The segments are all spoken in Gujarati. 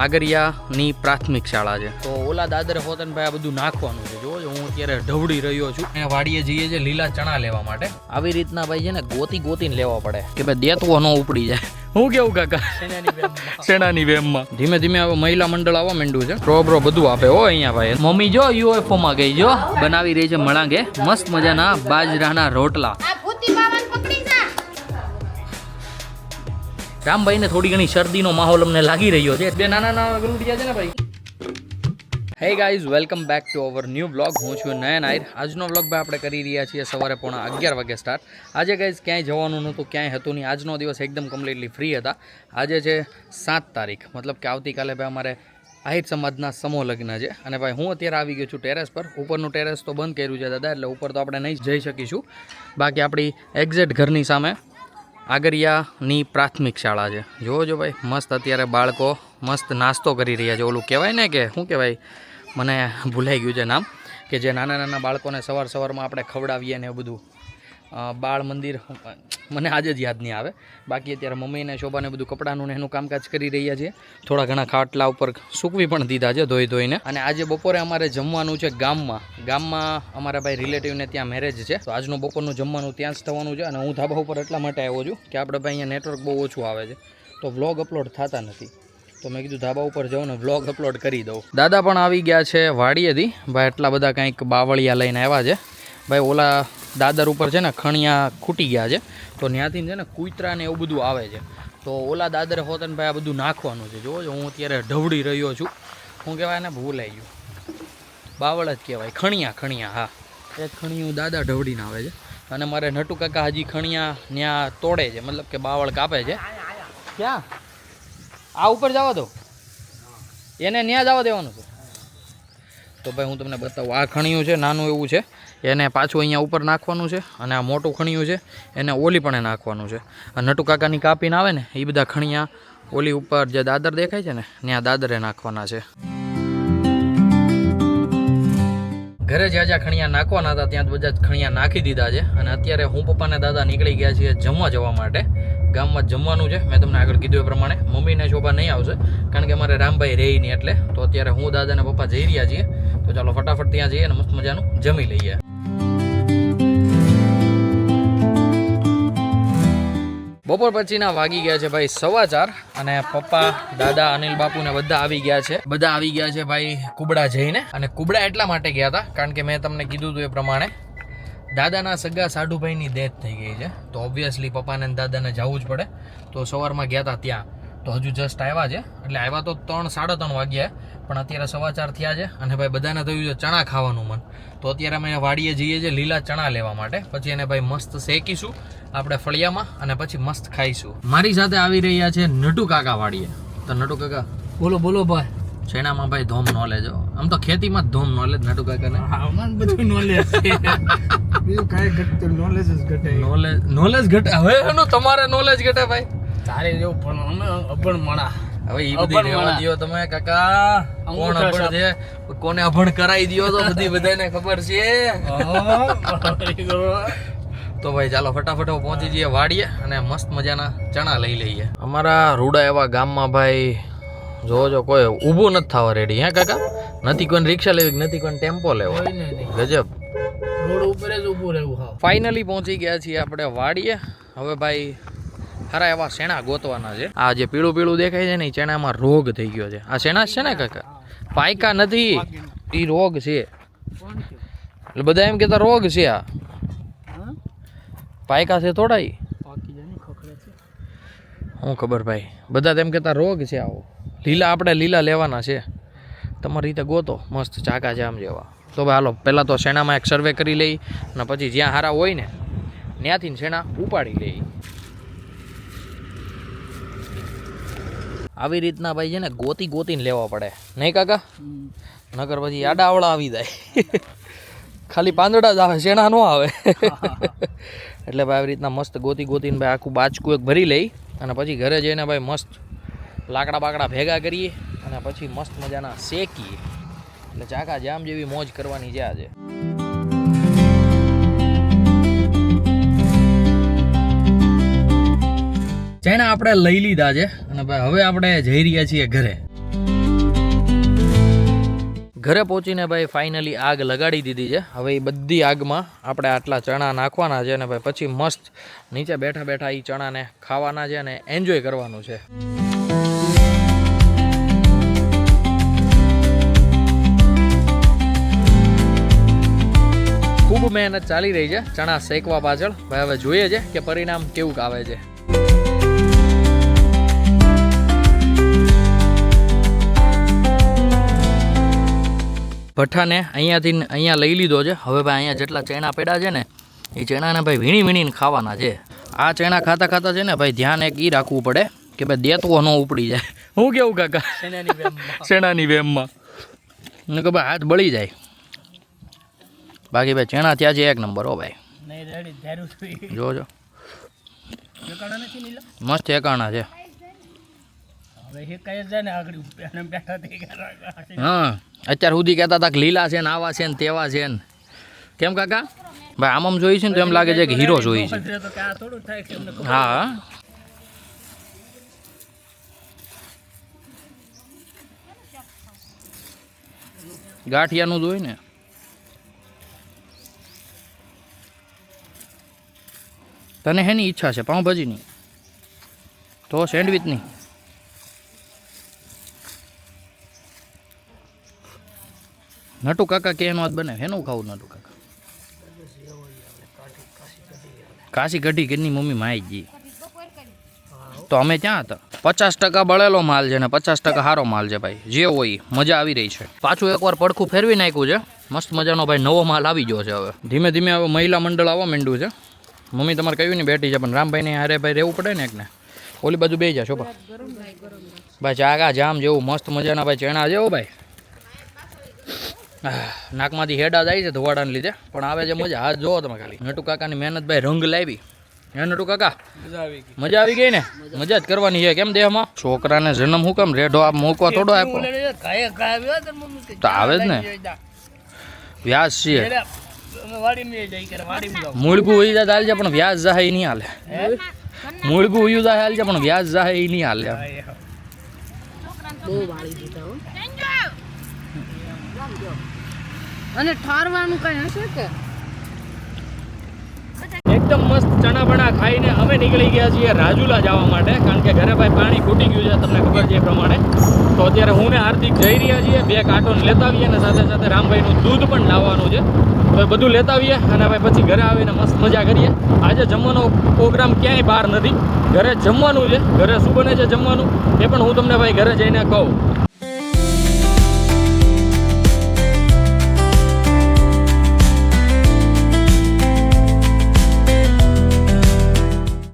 આગરિયાની પ્રાથમિક શાળા છે. તો ઓલા દાદરે હોતન ભાઈ આ બધું નાખવાનું છે. જો હું અત્યારે ઢવડી રહ્યો છું અને વાડીએ જઈએ છે લીલા ચણા લેવા માટે. આવી રીતના ભાઈ છે ને ગોતીને લેવા પડે કે ભાઈ દેતવો ન ઉપડી જાય. હું કેવું કાકા સેનાની વેમમાં ધીમે ધીમે હવે મહિલા મંડળ આવવા માંડ્યું છે. પ્રો બધું આપે હો અહીંયા ભાઈ. મમ્મી જો યુએફઓ માં ગઈ જો બનાવી રહી છે મળાંગે મસ્ત મજાના બાજરાના રોટલા. રામભાઈ ને થોડી ઘણી શરદીનો માહોલ અમને લાગી રહ્યો છે. બે નાના ગલુડિયા છે ને ભાઈ. Hey guys, welcome back to our new blog. હું છું નયન આહિર. આજનો બ્લોગ ભાઈ આપણે કરી રહ્યા છીએ સવારે 11:30 વાગે સ્ટાર્ટ. આજે ગાઈઝ ક્યાંય જવાનું નહોતું, ક્યાંય હતું નહીં. આજનો દિવસ એકદમ કમ્પ્લીટલી ફ્રી હતા. આજે છે 7 તારીખ, મતલબ કે આવતીકાલે ભાઈ અમારે આહિર સમાજના સમૂહ લગ્ન છે. અને ભાઈ હું અત્યારે આવી ગયો છું ટેરેસ પર. ઉપરનું ટેરેસ તો બંધ કર્યું છે દાદા, એટલે ઉપર તો આપણે નહીં જઈ શકીશું. બાકી આપણી એક્ઝેક્ટ ઘરની સામે આગરિયાની પ્રાથમિક શાળા છે. જોજો ભાઈ મસ્ત અત્યારે બાળકો મસ્ત નાસ્તો કરી રહ્યા છે. ઓલું કહેવાય ને કે શું કહેવાય, મને ભૂલાઈ ગયું છે નામ, કે જે નાના બાળકોને સવારમાં આપણે ખવડાવીએ ને એવું બધું. બાળ મંદિર મને આજે જ યાદ નહીં આવે. બાકી અત્યારે મમ્મીને શોભાને બધું કપડાનું ને એનું કામકાજ કરી રહ્યા છીએ. થોડા ઘણા ખાટલા ઉપર સૂકવી પણ દીધા છે ધોઈને. અને આજે બપોરે અમારે જમવાનું છે ગામમાં અમારા ભાઈ રિલેટિવને ત્યાં મેરેજ છે. તો આજનું બપોરનું જમવાનું ત્યાં જ થવાનું છે. અને હું ધાબા ઉપર એટલા માટે આવ્યો છું કે આપણે ભાઈ અહીંયા નેટવર્ક બહુ ઓછું આવે છે, તો વ્લોગ અપલોડ થતા નથી. તો મેં કીધું ધાબા ઉપર જાઉં ને વ્લોગ અપલોડ કરી દઉં. દાદા પણ આવી ગયા છે વાડીએથી. ભાઈ એટલા બધા કંઈક બાવળિયા લઈને આવ્યા છે. ભાઈ ઓલા દાદર ઉપર છે ને ખણિયા ખૂટી ગયા છે, તો ત્યાંથી છે ને કૂતરા ને એવું બધું આવે છે. તો ઓલા દાદરે હોતન ભાઈ આ બધું નાખવાનું છે. જોજો હું અત્યારે ઢવડી રહ્યો છું. શું કહેવાય ને, ભૂલાઈ ગયું. બાવળ જ કહેવાય, ખણિયા. હા, એક ખણિયું દાદા ઢવડીને આવે છે. અને મારે નટુ કાકા હજી ખણિયા ત્યાં તોડે છે, મતલબ કે બાવળ કાપે છે. ક્યાં આ ઉપર જવા દો, એને ત્યાં જવા દેવાનું છે. તો ભાઈ હું તમને બતાવું, આ ખણિયું છે નાનું એવું છે, એને પાછું અહીંયા ઉપર નાખવાનું છે. અને આ મોટું ખણિયું છે એને ઓલી પણ નાખવાનું છે. અને નટુ કાકાની કાપીને આવે ને એ બધા ખણિયા ઓલી ઉપર જે દાદર દેખાય છે ને ત્યાં દાદરે નાખવાના છે. ઘરે જ્યાં ખણિયા નાખવાના હતા ત્યાં બધા જ ખણિયા નાખી દીધા છે. અને અત્યારે હું પપ્પાને દાદા નીકળી ગયા છીએ જમવા માટે. ગામમાં જમવાનું છે, મેં તમને આગળ કીધું એ પ્રમાણે. મમ્મીને શોભા નહીં આવશે કારણ કે અમારે રામભાઈ રહી નહીં, એટલે તો અત્યારે હું દાદા અને પપ્પા જઈ રહ્યા છીએ. તો ચાલો ફટાફટ ત્યાં જઈએ અને મસ્ત મજાનું જમી લઈએ. બપોર પછીના વાગી ગયા છે ભાઈ 4:15 અને પપ્પા દાદા અનિલ બાપુ ને બધા આવી ગયા છે ભાઈ કુબડા જઈને. અને કુબડા એટલા માટે ગયા હતા કારણ કે મેં તમને કીધું હતું એ પ્રમાણે દાદાના સગા સાઢુભાઈની ડેથ થઈ ગઈ છે. તો ઓબ્વિયસલી પપ્પાને દાદાને જવું જ પડે. તો સવારમાં ગયા હતા ત્યાં, તો હજુ જસ્ટ આવ્યા છે. એટલે આવ્યા તો 3-3:30 વાગ્યા, પણ અત્યારે 4:15 થયા છે. અને ભાઈ બધાને થયું છે ચણા ખાવાનું મન. તો અત્યારે અમે વાડીએ જઈએ છીએ લીલા ચણા લેવા માટે. પછી એને ભાઈ મસ્ત શેકીશું આપણે ફળિયામાં અને પછી મસ્ત ખાઈશું. મારી સાથે આવી રહ્યા છે નટુ કાકા વાડીએ. તો નટુ કાકા બોલો ભાઈ. ચણામાં ભાઈ ધોમ નોલેજ, આમ તો ખેતીમાં જ ધોમ નોલેજ નટુ કાકાને. બધું નોલેજ છે, બીજું કાંઈ ઘટતું નોલેજ જ ઘટે. નોલેજ ઘટે. હવે એનું તમારે નોલેજ ઘટે ભાઈ. તારે જેવું પણ અમે અભણ માણા. હવે એ બધી રહેવા દો તમે કાકા. કોણ અભણ છે, કોને અભણ કરાવી દો તો બધાને ખબર છે. તો ભાઈ ચાલો ફટાફટ પહોંચી જઈએ વાડીએ અને મસ્ત મજાના ચણા લઈ લઈએ. અમારા રૂડા એવા ગામમાં ભાઈ જોજો કોઈ ઊભું નથી થવા રેડી. હે કાકા, નથી કોઈને રિક્ષા લેવી, નથી કોઈને ટેમ્પો લેવો. ગજબ, રોડ ઉપર જ ઊભું રહેવું. ફાઇનલી પહોંચી ગયા છીએ આપણે વાડીએ. હવે ભાઈ ખરા એવા શેણા ગોતવાના છે. આ જે પીળું દેખાય છે ને એ ચણામાં રોગ થઈ ગયો છે. આ શેણા છે ને કાકા, પાયકા નથી, એ રોગ છે. એટલે બધા એમ કહેતા રોગ છે. આ પાયકા છે થોડા. હું ખબર ભાઈ, બધા તેમ કહેતા રોગ છે. આવો આપણે લીલા લેવાના છે. તમારી રીતે ગોતો મસ્ત ચાકા જામ જેવા. તો ભાઈ હાલો પહેલાં તો શેણામાં એક સર્વે કરી લઈ અને પછી જ્યાં હારા હોય ને ત્યાંથી શેણા ઉપાડી લઈ. આવી રીતના ભાઈ છે ને ગોતીને લેવા પડે નહીં કાકા, નકર પછી આડાવડા આવી જાય. ખાલી પાંદડા જ આવે, શેણા ન આવે. એટલે ભાઈ આવી રીતના મસ્ત ગોતીને ભાઈ આખું બાચકું એક ભરી લઈ અને પછી ઘરે જઈને ભાઈ મસ્ત લાકડા ભેગા કરીએ અને પછી મસ્ત મજાના શેકીએ. એટલે ચાકા જામ જેવી મોજ કરવાની છે આજે. ચણા આપણે લઈ લીધા છે અને ભાઈ હવે આપણે જઈ રહ્યા છીએ ઘરે. ઘરે પહોંચીને ભાઈ ફાઇનલી આગ લગાડી દીધી છે. હવે એ બધી આગમાં આપણે આટલા ચણા નાખવાના છે અને ભાઈ પછી મસ્ત નીચે બેઠા બેઠા એ ચણાને ખાવાના છે અને એન્જોય કરવાનું છે. ખૂબ મહેનત ચાલી રહી છે ચણા શેકવા પાછળ. ભાઈ હવે જોઈએ છે કે પરિણામ કેવું આવે છે. ભઠ્ઠાને અહીંયા લઈ લીધો છે. હવે ભાઈ અહીંયા જેટલા ચણા પડ્યા છે ને એ ચણાને ભાઈ વીણીને ખાવાના છે. આ ચણા ખાતા ખાતા છે ને ભાઈ ધ્યાન એક ઈ રાખવું પડે કે ભાઈ દેતવો ન ઉપડી જાય. હું કેવું કાકા? શેણાની વેમમાં ને કે ભાઈ હાથ બળી જાય. બાકી ભાઈ ચણા ત્યાં છે એક નંબર. હો ભાઈ જોજો મસ્ત એકાણા છે. હા અત્યાર સુધી કહેતા હતા કે લીલા છે ને આવા છે ને તેવા છે ને. કેમ કાકા? ભાઈ આમ જોઈ છે ને તો એમ લાગે છે કે હીરો જોઈ છે. હા ગાંઠિયાનું જોઈ ને. તને હેની ઈચ્છા છે? પાઉંભાજીની? તો સેન્ડવિચની? નટુ કાકા કે એનો બને હેનું ખાવું? નટુ કાકા કાશી કઢી કેની મમ્મી માઈ ગઈ તો અમે ક્યાં હતા. 50% બળેલો માલ છે ને 50% સારો માલ છે ભાઈ. જે હોય મજા આવી રહી છે. પાછું એકવાર પડખું ફેરવી નાખ્યું છે. મસ્ત મજાનો ભાઈ નવો માલ આવી ગયો છે. હવે ધીમે ધીમે હવે મહિલા મંડળ આવવા માંડ્યું છે. મમ્મી તમારે કહ્યું ને બેઠી છે પણ રામભાઈને હારે ભાઈ રહેવું પડે ને એકને. ઓલી બાજુ બે જા શોભા ભાઈ. ચાગા જામ જેવું મસ્ત મજાના ભાઈ ચણા જેવો ભાઈ. નાકમાંથી હેડા જાય છે ધોવાડાને લીધે પણ આવે છે મજા. હાથ જોવો તમે ખાલી. નટુ કાકાની મહેનત ભાઈ રંગ લાવી. હે નટુ કાકા? મજા આવી ગઈ ને? મજા જ કરવાની છે. કેમ દેહમાં? છોકરાને જન્મ હું કેમ રેઢો આપ મૂકવા થોડો આપ્યો? તો આવે જ ને. વ્યાસ છે મૂળગું ઉઈ જાય હાલ છે પણ વ્યાજ જાય નહીં હાલે. મૂળગું ઉયું જાય હાલ છે પણ વ્યાજ જાય એ નહીં હાલે. અને ઠારવાનું કઈ હશે કે? એકદમ મસ્ત ચણા બણા ખાઈને અમે નીકળી ગયા છીએ રાજુલા જવા માટે. કારણ કે ઘરે ભાઈ પાણી ખૂટી ગયું છે તમને ખબર છે એ પ્રમાણે. તો અત્યારે હું ને હાર્દિક જઈ રહ્યા છીએ. 2 કાર્ટૂન લેતા આવીએ અને સાથે સાથે રામભાઈનું દૂધ પણ લાવવાનું છે. તો એ બધું લેતા આવીએ અને ભાઈ પછી ઘરે આવીને મસ્ત મજા કરીએ. આજે જમવાનો પ્રોગ્રામ ક્યાંય બહાર નથી. ઘરે જમવાનું છે. ઘરે શું બને છે જમવાનું એ પણ હું તમને ભાઈ ઘરે જઈને કહું.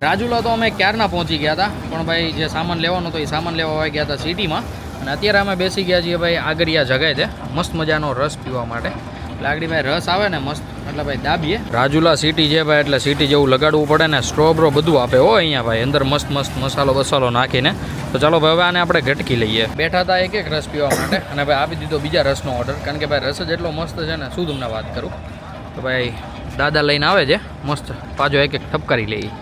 રાજુલા તો અમે ક્યારના પહોંચી ગયા હતા પણ ભાઈ જે સામાન લેવાનો હતો એ સામાન લેવા આવી ગયા હતા સિટીમાં. અને અત્યારે અમે બેસી ગયા છીએ ભાઈ આગળિયા જગાએ છે મસ્ત મજાનો રસ પીવા માટે. એટલે આગળ ભાઈ રસ આવે ને મસ્ત એટલે ભાઈ દાબીએ. રાજુલા સિટી છે ભાઈ એટલે સિટી જેવું લગાડવું પડે ને. સ્ટ્રોબરો બધું આપે હો અહીંયા ભાઈ. અંદર મસ્ત મસ્ત મસાલો બસાલો નાખીને. તો ચાલો ભાઈ હવે આને આપણે ઘટકી લઈએ. બેઠા હતા એક રસ પીવા માટે અને ભાઈ આપી દીધો બીજા રસનો ઓર્ડર. કારણ કે ભાઈ રસ જ એટલો મસ્ત છે ને શું તમને વાત કરું. તો ભાઈ દાદા લઈને આવે છે મસ્ત પાછો એક ઠપકારી લઈએ.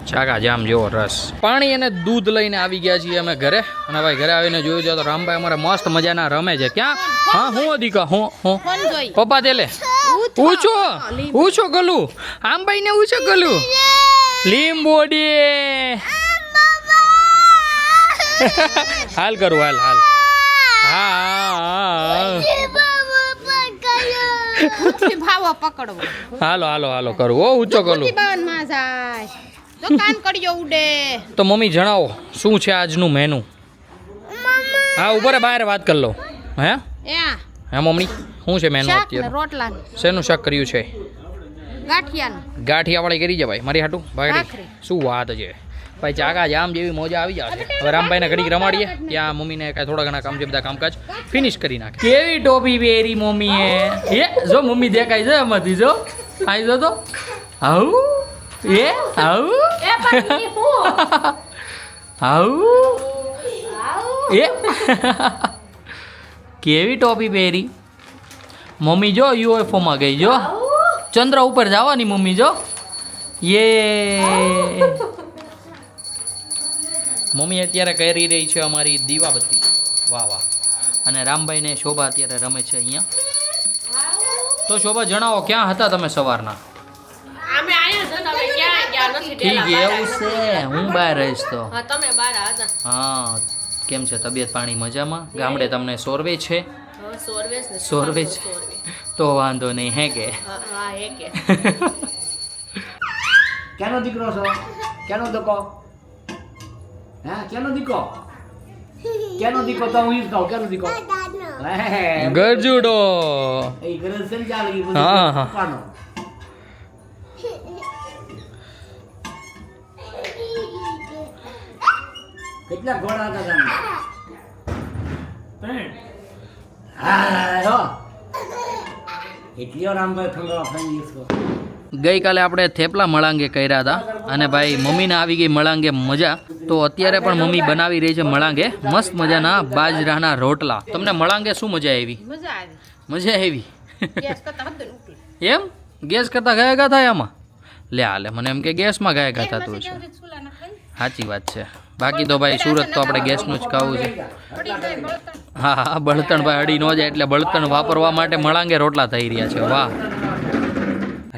ચાકા જામ જેવો રસ. પાણી અને દૂધ લઈને આવી ગયા છીએ અમે ઘરે. અને ભાઈ ઘરે આવીને જોયું છે તો રામભાઈ અમારે મસ્ત મજાના રમે છે. ક્યાં? હા હું દીકા હું પપ્પા તેલે ઊંચો ગલું આમ ભાઈ ને ઊંચો ગલું લીંબોડી હાલ કરું હાલ હાલ. હા હાલો હાલો હાલો કરું. ઓ ઊંચો ગલું તો મમ્મી જણાવો શું છે આજનું મેનુ? હા ઉપર બહાર વાત કરી લો. હે હે મમ્મી શું છે મેનુ અત્યારે? શેનું શાક કર્યું છે? ગાંઠિયા વાળી કરી છે ભાઈ મારી હાટું ભાગડી. શું વાત છે ભાઈ. ચાકા જામ જેવી મોજા આવી જશે. હવે રામભાઈને ઘડીક રમાડીએ. ત્યાં મમ્મીને કાંઈ થોડા ઘણા કામ છે બધા કામકાજ ફિનિશ કરી નાખે. કેવી ટોપી પહેરી મમ્મીએ? એ જો મમ્મી દેખાય છે એમાંથી. જો આવી જો તો આવું એ આવું આવું એ કેવી ટોપી પહેરી મમ્મી. જો યુએફઓમાં ગઈ. જો ચંદ્ર ઉપર જવાની મમ્મી. જો યે મમ્મી અત્યારે કરી રહી છે અમારી દીવાબત્તી. વાહ વાહ અને રામભાઈ ને શોભા અત્યારે રમે છે અહીંયા. તો શોભા જણાવો ક્યાં હતા તમે સવારના? અમે આયા હતા તમે ક્યાં ગયા નથી ઠીક એવું છે, હું બહાર રહીશ તો. હા તમે બાર હતા. હા, કેમ છે તબિયત પાણી મજામાં? ગામડે તમને સોરવે છે? હા સોરવેસ ને સોરવે છે તો વાંધો નહીં હે કે? હા હે કે કેનો દીકરો છો? કેનો દીકો? હે કેનો દીકો? કેનો દીકો તો હું જ કહું, કેનો દીકો? હે, ગરજુડો. એ ગરજ છે ને ચાલે ઈ હા, બધું હા. પપ્પાનો. કેટલા ઘોડા હતા તમે? હા હો એટલી રામભાઈ ખંડવા ખાઈ છો. ગઈકાલે આપણે થેપલા મળાંગે કર્યા હતા અને ભાઈ મમ્મીને આવી ગઈ મળાંગે મજા. તો અત્યારે પણ મમ્મી બનાવી રહી છે મળાંગે મસ્ત મજાના બાજરાના રોટલા. તમને મળાંગે શું મજા આવી? મજા આવી. મજા આવી ગેસ કરતા હતું ઉઠી. એમ? ગેસ કરતા ગાયગા થાય આમાં? લે હાલે મને એમ કે ગેસમાં ગાયગા થતું છે. સુલા નાખી સાચી વાત છે. બાકી તો ભાઈ સુરત તો આપણે ગેસનું જ ખાવું છે. પડી જાય બળતણ. હા હા, બળતણ ભાઈ અડી ન જાય એટલે બળતણ વાપરવા માટે મળાંગે રોટલા થઈ રહ્યા છે. વાહ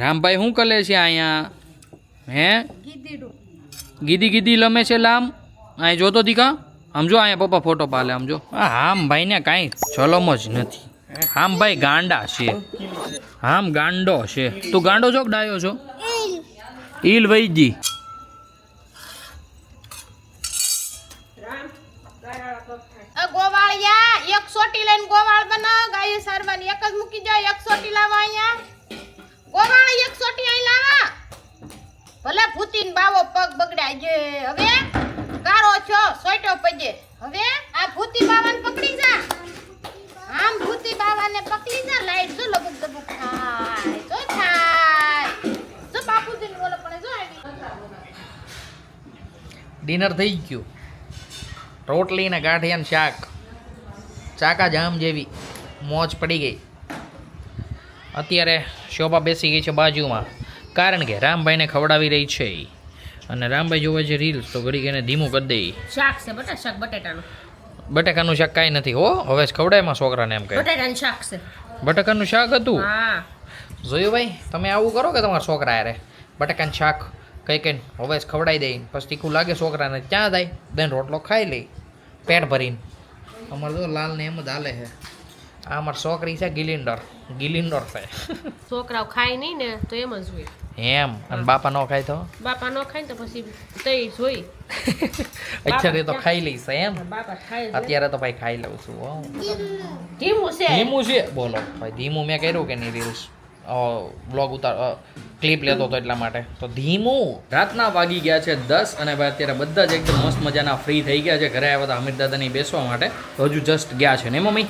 રામભાઈ શું કરે છે અહીંયા? હે ગીધીડું. ગીધી ગીધી લમે છે લામ. અહીં જોતો દીકા આમ જો, અહીંયા પપ્પા ફોટો પાલે આમ જો. આમ ભાઈને કાંઈ ચલમ જ નથી. આમ ભાઈ ગાંડા છે, આમ ગાંડો છે. તું ગાંડો છો કે ડાયો છો? ઈલ વૈજી. ગોવાળિયા એક સોટી લઈને ગોવાળ બનાવ. ગાય સારવાની એક જ મૂકી જાય. એક સોટી લાવા અહીંયા. ગોવાળ એક સોટી અહીં લાવા. ભલે ભૂતીન બાવો પગ બગડાય છે. હવે ગારો છો સોટો પજે. હવે આ ભૂતી બાવાને પકડી જા. આમ ભૂતી બાવાને પકડી જા. લાઈટ જો લબુક દબુક થાય. જો થાય. જો બાપુજીને બોલે પણ જો આવી. ડિનર થઈ ગયું. રોટલી ને ગાંઠિયાનું શાક, ચાકા જામ જેવી મોજ પડી ગઈ. અત્યારે શોભા બેસી ગઈ છે બાજુમાં, કારણ કે રામભાઈને ખવડાવી રહી છે અને રામભાઈ જોવે છે રીલ્સ તો ઘડીક એને ધીમું કરી દે. શાક છે બટા શાક બટેટાનું. બટાકાનું શાક કાંઈ નથી હો, હવે જ ખવડાયમાં છોકરાને એમ કહે. બટેટાનું શાક છે. બટાકાનું શાક હતું? હા જોયું ભાઈ, તમે આવું કરો કે તમારા છોકરા યારે બટાકાનું શાક કઈ કઈ હવે જ ખવડાવી દે, પછી તીખું લાગે છોકરાને ક્યાં થાય દઈને રોટલો ખાઈ લે પેટ ભરીને. અમારે તો લાલને એમ જ હાલે છે. આ અમારી છોકરી છે ગિલિન્ડર છે. છોકરાઓ ખાય નહીં ને તો એમ જ હોય. એમ અને બાપા ન ખાય તો બાપા ન ખાય ને તો પછી તઈ જોઈ. અત્યારે તો ખાઈ લઈશ એમ. બાપા ખાય છે. અત્યારે તો ભાઈ ખાઈ લઉં છું. હો. ધીમું છે. ધીમું છે બોલો ભાઈ, ધીમું મેં કર્યું કે નહીં રીલ્સ બ્લોગ ઉતાર ક્લિપ લેતો હતો એટલા માટે તો ધીમું. રાતના વાગી ગયા છે 10 અને ભાઈ અત્યારે બધા જ એકદમ મસ્ત મજાના ફ્રી થઈ ગયા છે. ઘરે આવ્યા હતા અમીર દાદાની બેસવા માટે, તો હજુ જસ્ટ ગયા છે ને મમ્મી?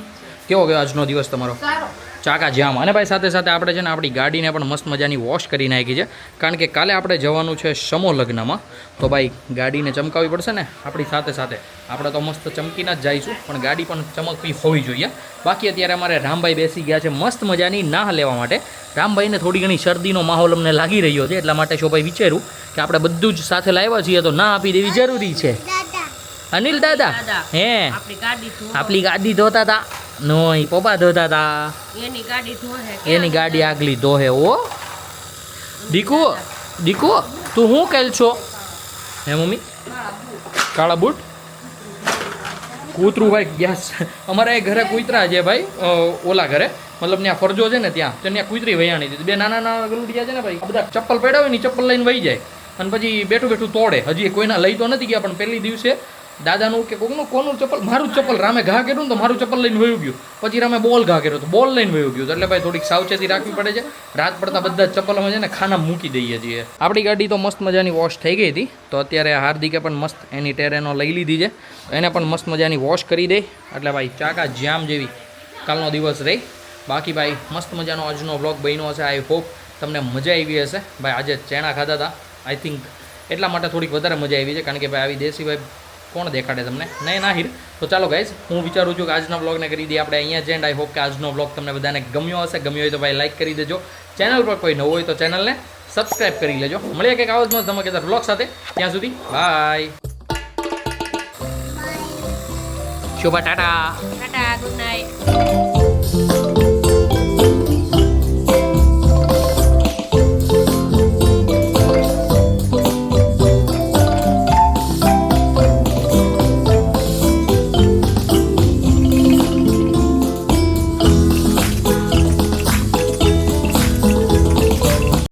કેવો ગયો આજનો દિવસ તમારો? સારો. ચાકા જામ. અને ભાઈ સાથે સાથે આપણે છે ને આપણી ગાડીને પણ મસ્ત મજાની વોશ કરી નાખી છે, કારણ કે કાલે આપણે જવાનું છે સમો લગ્નમાં. તો ભાઈ ગાડીને ચમકાવવી પડશે ને આપણી સાથે સાથે. આપણે તો મસ્ત ચમકીને જ જઈશું પણ ગાડી પણ ચમકવી હોવી જોઈએ. બાકી અત્યારે અમારે રામભાઈ બેસી ગયા છે મસ્ત મજાની નાહ લેવા માટે. રામભાઈને થોડી ઘણી શરદીનો માહોલ અમને લાગી રહ્યો છે, એટલા માટે શોભાઈ વિચાર્યું કે આપણે બધું જ સાથે લાવ્યા છીએ તો ના આપી દેવી જરૂરી છે. અનિલ દાદા હે આપણી ગાડી ધોતા હતા? નોય પપ્પા ધોતા હતા. એની ગાડી ધોહે. એની ગાડી આગલી ધોહે. ઓ દીકુ દીકુ તું શું કેલ છો? હે મમ્મી? કાળા બૂટ કૂતરું ભાઈ ગેસ. અમારા એ ઘરે કૂતરા છે ભાઈ, ઓલા ઘરે મતલબ ત્યાં ફરજો છે ને ત્યાં કૂતરી વૈયાણી હતી. બે નાના નાના ગલુડિયા છે ને ભાઈ, બધા ચપ્પલ પડ્યા હોય ને ચપ્પલ લઈને વહી જાય અને પછી બેઠું બેઠું તોડે. હજી કોઈના લઈ તો નથી ગયા પણ પહેલી દિવસે દાદાનું કે કોનું ચપ્પલ, મારું ચપ્પલ રામે ઘા કર્યું ને તો મારું ચપ્પલ લઈને વયું ગયું. પછી રામે બોલ ઘા કર્યો તો બોલ લઈને વયું ગયું. એટલે ભાઈ થોડીક સાવચેતી રાખવી પડે છે. રાત પડતા બધા જ ચપ્પલમાં છે ને ખાના મૂકી દઈએ છીએ. આપણી ગાડી તો મસ્ત મજાની વોશ થઈ ગઈ હતી, તો અત્યારે હાર્દિકે પણ મસ્ત એની ટેરેનો લઈ લીધી છે, એને પણ મસ્ત મજાની વોશ કરી દે એટલે ભાઈ ચાકા જામ જેવી કાલનો દિવસ રહી. બાકી ભાઈ મસ્ત મજાનો આજનો વ્લોગ બન્યો હશે. આઈ હોપ તમને મજા આવી હશે. ભાઈ આજે ચેણા ખાધા હતા, આઈ થિંક એટલા માટે થોડીક વધારે મજા આવી છે, કારણ કે ભાઈ આવી દેશી ભાઈ કોણ દેખાડે તમને નહીં નાહિર. તો ચાલો ગાઈઝ, હું વિચારું છું કે આજના વ્લોગને કરી દઈએ આપણે અહીંયા જ એન્ડ. આઈ હોપ કે આજનો વ્લોગ તમને બધાને ગમ્યો હશે. ગમ્યો હોય તો ભાઈ લાઈક કરી દેજો. ચેનલ પર કોઈ નવું હોય તો ચેનલને સબસ્ક્રાઈબ કરી લેજો. મળીએ કંઈક આવો જ મસ્ત ધમાકેદાર વ્લોગ સાથે. ત્યાં સુધી bye. Shobha tata. Tata good night.